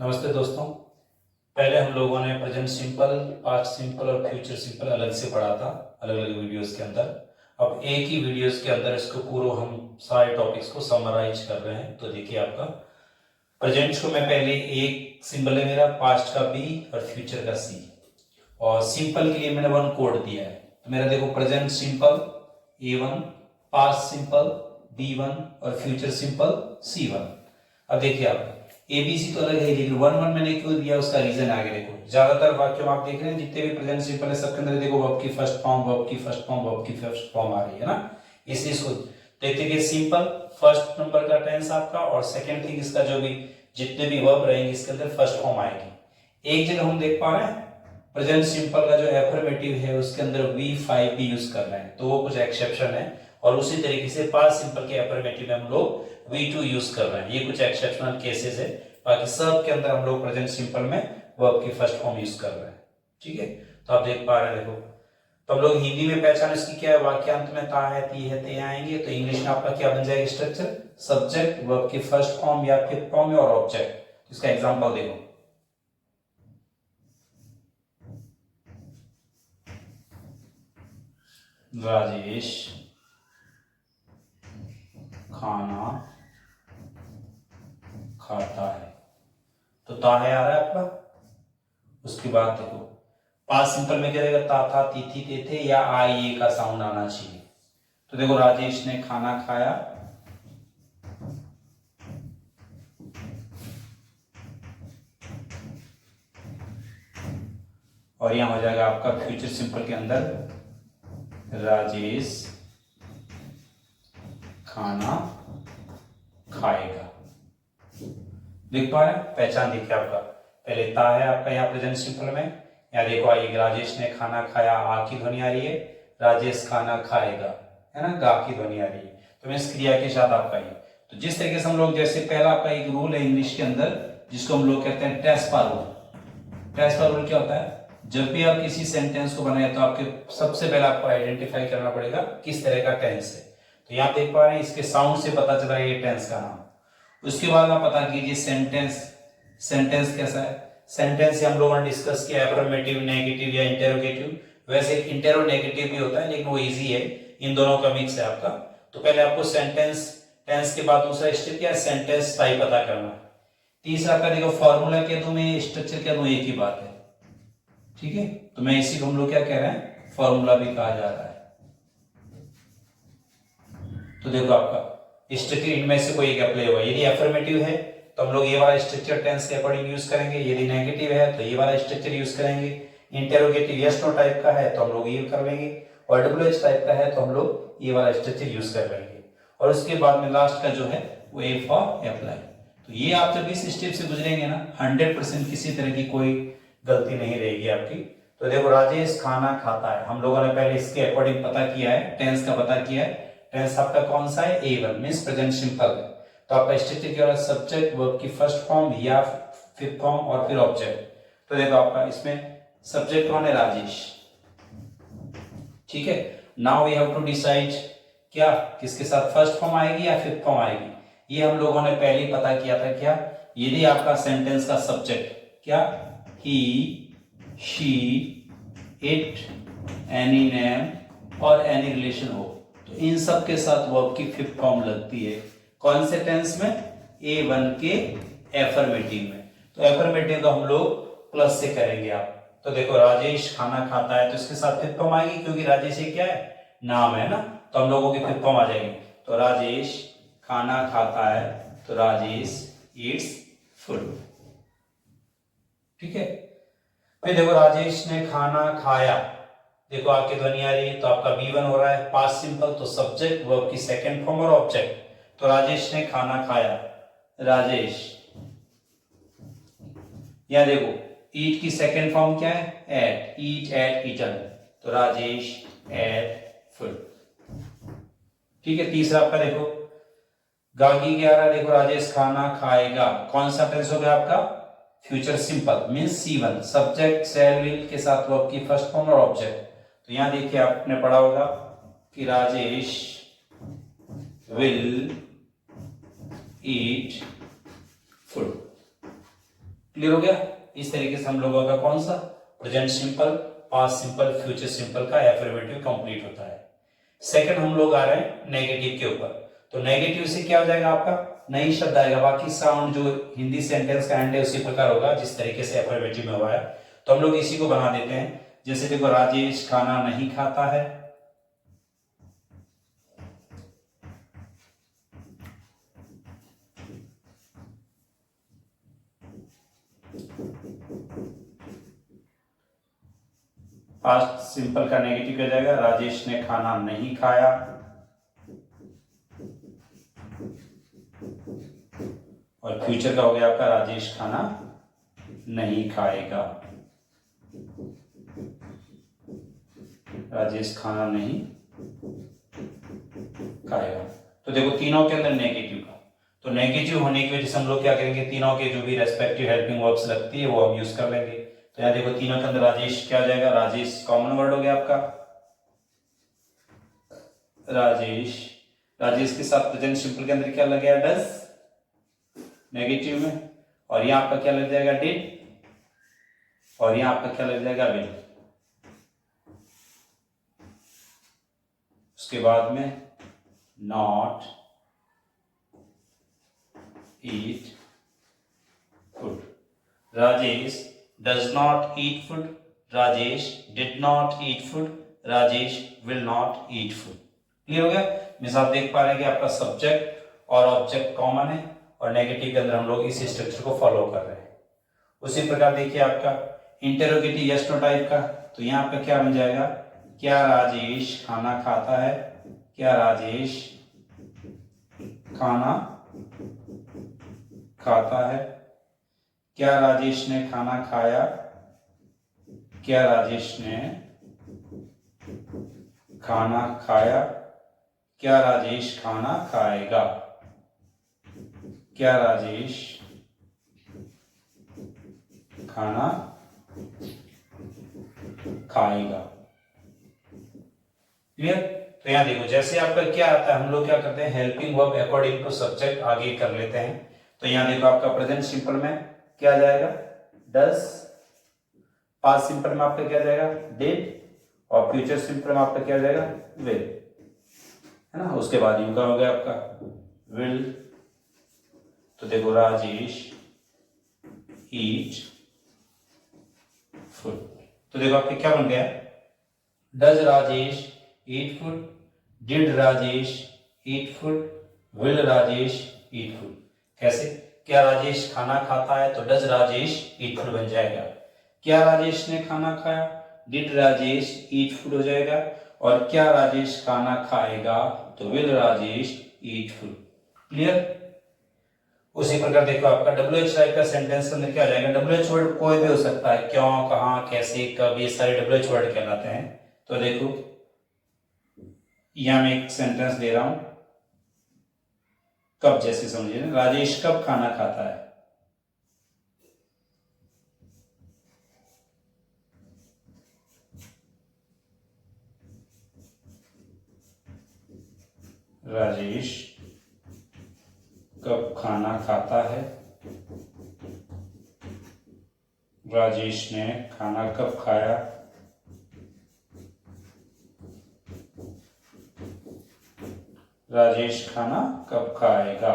नमस्ते दोस्तों। पहले हम लोगों ने प्रेजेंट सिंपल, पास्ट सिंपल और फ्यूचर सिंपल अलग से पढ़ा था, अलग अलग वीडियोस के अंदर। अब एक ही वीडियोस के अंदर इसको पूरा हम सारे टॉपिक्स को समराइज कर रहे हैं। तो देखिए, आपका प्रेजेंट को मैं पहले एक सिंबल है मेरा, पास्ट का बी और फ्यूचर का सी, और सिंपल के लिए मैंने वन कोड दिया है। तो मेरा देखो, present simple A1, past simple B1 और फ्यूचर सिंपल C1। अब देखिए, आप एबीसी तो अलग है, लेकिन वन वन मैंने क्यों दिया उसका रीजन आगे देखो। ज्यादातर वाक्य आप देख रहे हैं, जितने भी प्रेजेंट सिंपल है सबके अंदर देखो वर्ब की फर्स्ट फॉर्म, वर्ब की फर्स्ट फॉर्म, वर्ब की फर्स्ट फॉर्म आ रही है ना। इसको देखते कि सिंपल फर्स्ट नंबर का टेंस आपका, और सेकंड थिंग इसका जो भी जितने भी वर्ब रहेंगे इसके अंदर फर्स्ट फॉर्म आएगी। एक जगह हम देख पा रहे हैं प्रेजेंट सिंपल का जो एफर्मेटिव है उसके अंदर V5 भी यूज कर रहे हैं, तो वो कुछ एक्सेप्शन है। और उसी तरीके से पास्ट सिंपल के एफर्मेटिव में हम लोग V2 यूज कर रहे हैं, ये कुछ एक्सेप्शनल केसेस है। बाकी सब के अंदर हम लोग प्रेजेंट सिंपल में वर्ब की फर्स्ट फॉर्म यूज कर रहे हैं। ठीक है, तो आप देख पा रहे हैं, देखो तो हम लोग हिंदी में पहचान इसकी क्या है, वाक्यांत में ता है, ती है, ते आएंगे। तो इंग्लिश में आपका क्या बन जाएगा स्ट्रक्चर, सब्जेक्ट, वर्ब की फर्स्ट फॉर्म या फिफ्थ फॉर्म और ऑब्जेक्ट। इसका एग्जांपल देखो, राजेश खाना खाता है, तो ता है आ रहा है आपका। उसके बाद देखो पास्ट सिंपल में क्या रहेगा, ता था, ती थी, ते थे या आ ये का साउंड आना चाहिए। तो देखो, राजेश ने खाना खाया, और यहां हो जाएगा आपका फ्यूचर सिंपल के अंदर राजेश खाना खाएगा। देख पा रहे हैं, पहचान देखिए आपका, पहले ता है आपका यहाँ प्रेजेंट सिंपल में। यहाँ देखो आइए, राजेश ने खाना खाया, आ की ध्वनि आ रही है, राजेश खाना खाएगा है ना, गा की ध्वनि आ रही है। तो मैं इस क्रिया के साथ आपका ये, तो जिस तरीके से हम लोग, जैसे पहला आपका एक रूल है इंग्लिश के अंदर जिसको हम लोग कहते हैं टेस्पा रूल। टेस्पा रूल क्या होता है, जब भी आप किसी सेंटेंस को बनाए तो आपके सबसे पहले आपको आइडेंटिफाई करना पड़ेगा किस तरह का टेंस है। तो यहाँ देख पा रहे हैं, इसके साउंड से पता चला ये टेंस का नाम। उसके बाद आप पता कीजिए सेंटेंस, सेंटेंस कैसा है। सेंटेंस से हम लोगों ने डिस्कस किया एफर्मेटिव, नेगेटिव या इंटेरोगेटिव। वैसे इंटेरोनेगेटिव भी होता है लेकिन वो इजी है, इन दोनों का मिक्स है आपका। तो पहले आपको सेंटेंस, टेंस के बाद दूसरा स्टेप क्या है, सेंटेंस टाइप पता करना है। तीसरा आपका देखो, फॉर्मूला क्या दूं मैं, स्ट्रक्चर क्या दूं, एक ही बात है। ठीक है, तो मैं इसी को हम लोग क्या कह रहे हैं, फॉर्मूला भी कहा जा रहा है। तो देखो आपका स्ट्रक्चर इनमें से कोई एक अप्लाई होगा। यदि एफर्मेटिव है तो हम लोग ये वाला स्ट्रक्चर टेंस के अकॉर्डिंग यूज करेंगे, यदि नेगेटिव है तो ये वाला स्ट्रक्चर यूज करेंगे। इंटेरोगेटिव यस नो टाइप का है तो हम लोग ये कर लेंगे, और डब्ल्यूएच टाइप का है तो हम लोग ये वाला स्ट्रक्चर यूज कर लेंगे। और उसके बाद में लास्ट का जो है वो ए फॉर अप्लाई। तो ये आप जब इस स्टेप से गुजरेंगे ना, 100% किसी तरह की कोई गलती नहीं रहेगी आपकी। तो देखो, राजेश खाना खाता है, हम लोगों ने पहले इसके अकॉर्डिंग पता किया है, टेंस का पता किया है। टेंस आपका कौन सा है, A1 मींस प्रेजेंट सिंपल है। तो आपका स्ट्रक्चर क्या होगा, सब्जेक्ट, वर्ब की फर्स्ट फॉर्म या फिफ्थ फॉर्म और फिर ऑब्जेक्ट। तो देखो आपका इसमें सब्जेक्ट कौन है, राजेश। ठीक है, now we have to decide क्या किसके साथ फर्स्ट फॉर्म आएगी या फिफ्थ फॉर्म आएगी। ये हम लोगों ने पहले ही पता किया था। क्या, यदि आपका सेंटेंस का सब्जेक्ट क्या, ही, शी, इट, एनी नेम और एनी रिलेशन हो तो इन सब के साथ वर्ब की फिफ्थ फॉर्म लगती है। कौन से टेंस में, A1 के एफर्मेटिव में। तो एफर्मेटिव का हम लोग प्लस से करेंगे आप। तो देखो, राजेश खाना खाता है तो इसके साथ फिफ्थ फॉर्म आएगी, क्योंकि राजेश ये क्या है, नाम है ना, तो हम लोगों की फिफ्थ फॉर्म आ जाएगी। तो राजेश खाना खाता है तो राजेश ईट्स फूड। ठीक है, फिर देखो, राजेश ने खाना खाया, देखो आपकी ध्वनि आ रही है तो आपका B1 हो रहा है। पास्ट सिंपल तो सब्जेक्ट, वर्ब की सेकंड फॉर्म और ऑब्जेक्ट। तो राजेश ने खाना खाया, राजेश। यहां देखो, ईट की सेकंड फॉर्म क्या है, एट, ईट, एट, ईटन। तो राजेश एट फूड। ठीक है, तीसरा आपका देखो, गागी क्या आ रहा है, देखो राजेश खाना खाएगा। कौन सा टेंस हो गया आपका, future simple means C1, subject, shall, will के साथ वर्ब की फर्स्ट फॉर्म और ऑब्जेक्ट। तो यहां देखिए आपने पढ़ा होगा कि Rajesh will eat food. Clear हो गया। इस तरीके से हम लोगों का कौन सा present simple, past simple, future simple का एफर्मेटिव कंप्लीट होता है। सेकंड हम लोग आ रहे हैं नेगेटिव के ऊपर। तो नेगेटिव से क्या हो जाएगा, आपका नई शब्द आएगा, बाकी साउंड जो हिंदी सेंटेंस का एंड है उसी प्रकार होगा जिस तरीके से एफर्मेटिव में हुआ है। तो हम लोग इसी को बना देते हैं। जैसे देखो, राजेश खाना नहीं खाता है, पास्ट सिंपल का नेगेटिव क्या जाएगा, राजेश ने खाना नहीं खाया। और फ्यूचर का हो गया आपका, राजेश खाना नहीं खाएगा, राजेश खाना नहीं खाएगा। तो देखो तीनों के अंदर नेगेटिव का, तो नेगेटिव होने की वजह से हम लोग क्या करेंगे, तीनों के जो भी रेस्पेक्टिव हेल्पिंग वर्ब्स लगती है वो हम यूज कर लेंगे। तो यहाँ देखो तीनों के अंदर राजेश क्या जाएगा, राजेश कॉमन वर्ड हो गया आपका, राजेश। राजेश के साथ प्रेजेंट सिंपल के अंदर क्या लग गया, डस नेगेटिव में, और यहाँ आपका क्या लग जाएगा, डिड, और यहाँ आपका क्या लग जाएगा, विल। उसके बाद में not eat food, Rajesh does not eat food, Rajesh did not eat food, Rajesh will not eat food. Clear हो गया। मिस आप देख पा रहे हैं कि आपका सब्जेक्ट और ऑब्जेक्ट कॉमन है और नेगेटिव के अंदर हम लोग इस स्ट्रक्चर को फॉलो कर रहे हैं। उसी प्रकार देखिए आपका इंटेरोगेटिव यस नो टाइप का, तो यहाँ आपका क्या बन जाएगा, क्या राजेश खाना खाता है, क्या राजेश खाना खाता है, क्या राजेश ने खाना खाया, क्या राजेश ने खाना खाया, क्या राजेश खाना खाएगा, क्या राजेश खाना खाएगा। क्लियर। तो यहाँ देखो जैसे आपका क्या आता है, हम लोग क्या करते हैं, helping verb according to subject आगे कर लेते हैं। तो यहाँ देखो आपका प्रेजेंट सिंपल में क्या जाएगा, डस, पास्ट सिंपल में आपका क्या जाएगा, डिड, और फ्यूचर सिंपल में आपका क्या जाएगा, विल, है ना। उसके बाद यू का हो गया आपका विल। तो देखो राजेश ईट फूड, तो देखो आपके क्या बन गया, does Rajesh eat food, did Rajesh eat food, will Rajesh eat food. कैसे, क्या राजेश खाना खाता है तो डज राजेश ईट फूड बन जाएगा, क्या राजेश ने खाना खाया, डिड राजेश ईट फूड हो जाएगा, और क्या राजेश खाना खाएगा तो will Rajesh eat food. Clear. उसी प्रकार देखो आपका WH टाइप का सेंटेंस के अंदर क्या आ जाएगा, WH वर्ड कोई भी हो सकता है, क्यों, कहां, कैसे, कब, ये सारे WH वर्ड कहलाते हैं। तो देखो यहां मैं एक सेंटेंस दे रहा हूं, कब जैसे समझिए, राजेश कब खाना खाता है, राजेश कब खाना खाता है, राजेश ने खाना कब खाया, राजेश खाना कब खाएगा।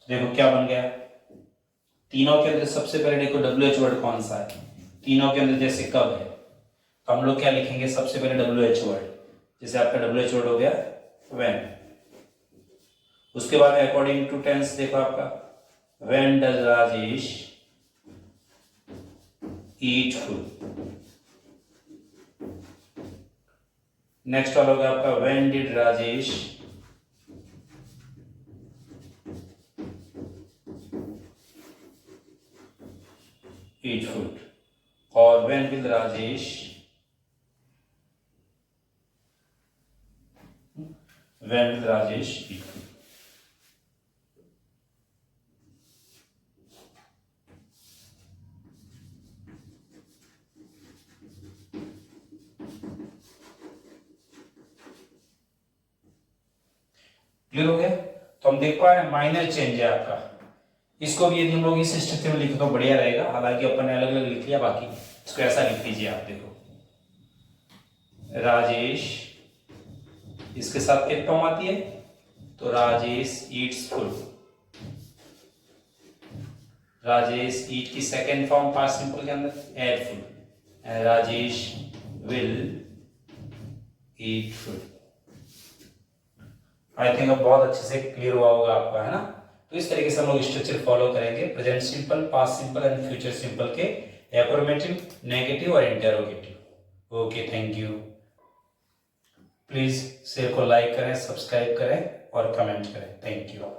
देखो क्या बन गया, तीनों के अंदर सबसे पहले देखो WH वर्ड कौन सा है, तीनों के अंदर जैसे कब है तो हम लोग क्या लिखेंगे, सबसे पहले WH वर्ड, जैसे आपका WH वर्ड हो गया when। उसके बाद अकॉर्डिंग टू टेंस देखो आपका when does Rajesh eat food, next वाला होगा आपका when did Rajesh eat food, और when will Rajesh eat food। Clear हो गया? तो हम देख पा रहे हैं माइनर चेंज है आपका। इसको भी यदि हम लोग इस स्ट्रक्चर में लिखे तो बढ़िया रहेगा, हालांकि अपन ने अलग अलग लिख लिया, बाकी इसको ऐसा लिख लीजिए आप। देखो राजेश, इसके साथ कित फॉर्म आती है, तो Rajesh eats food. Rajesh eat की सेकेंड फॉर्म पास्ट सिंपल के अंदर ate food, and Rajesh will eat food. I think अब बहुत अच्छे से क्लियर हुआ होगा आपका, है ना? तो इस तरीके से हम लोग स्ट्रक्चर फॉलो करेंगे present simple, past simple and future simple के एफर्मेटिव, नेगेटिव और interrogative. Okay, thank you. Please share को लाइक करें, सब्सक्राइब करें और कमेंट करें। Thank you.